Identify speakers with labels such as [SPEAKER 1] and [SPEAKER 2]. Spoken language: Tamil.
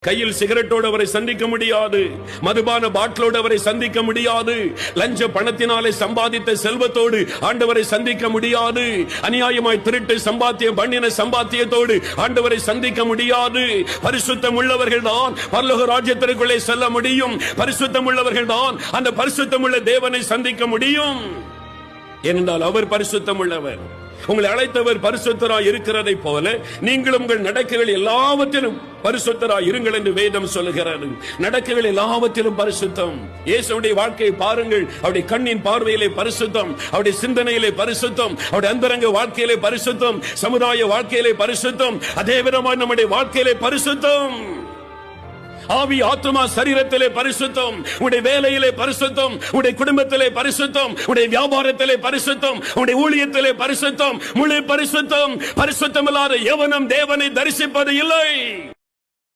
[SPEAKER 1] கையில் சிகரெட்டோடு அவரை சந்திக்க முடியாது, மதுபான பாட்டிலோடு அவரை சந்திக்க முடியாது, லஞ்ச பணத்தினாலே சம்பாதித்த செல்வத்தோடு ஆண்டவரை சந்திக்க முடியாது, அநியாயமாய் திருட்டு சம்பாத்தியம் பண்ணின சம்பாத்தியத்தோடு ஆண்டவரை சந்திக்க முடியாது. பரிசுத்தம் உள்ளவர்கள் தான் பரலோக ராஜ்யத்திற்குள்ளே செல்ல முடியும். பரிசுத்தம் உள்ளவர்கள் தான் அந்த பரிசுத்தம் உள்ள தேவனை சந்திக்க முடியும். ஏனென்றால் அவர் பரிசுத்தம் உள்ளவர். உங்களை அழைத்தவர் பரிசுத்தராய் இருக்கிறதை போல நீங்களும் உங்கள் நடக்கைகள் எல்லாவற்றிலும் பரிசுத்தராய் இருங்கள் என்று வேதம் சொல்லுகிறது. நடக்கைகள் எல்லாவற்றிலும் பரிசுத்தம். இயேசுவுடைய வாழ்க்கையை பாருங்கள். அவருடைய கண்ணின் பார்வையிலே பரிசுத்தம், அவருடைய சிந்தனையிலே பரிசுத்தம், அவருடைய அந்தரங்க வாழ்க்கையிலே பரிசுத்தம், சமுதாய வாழ்க்கையிலே பரிசுத்தம், அதே விதமாய் நம்முடைய வாழ்க்கையிலே பரிசுத்தம். ஆவி ஆத்மா சரீரத்திலே பரிசுத்தம், உடைய வேலையிலே பரிசுத்தம், உடைய குடும்பத்திலே பரிசுத்தம், உடைய வியாபாரத்திலே பரிசுத்தம், உடைய ஊழியத்திலே பரிசுத்தம், முழு பரிசுத்தம். பரிசுத்தம் இல்லாத எவனும் தேவனை தரிசிப்பது இல்லை.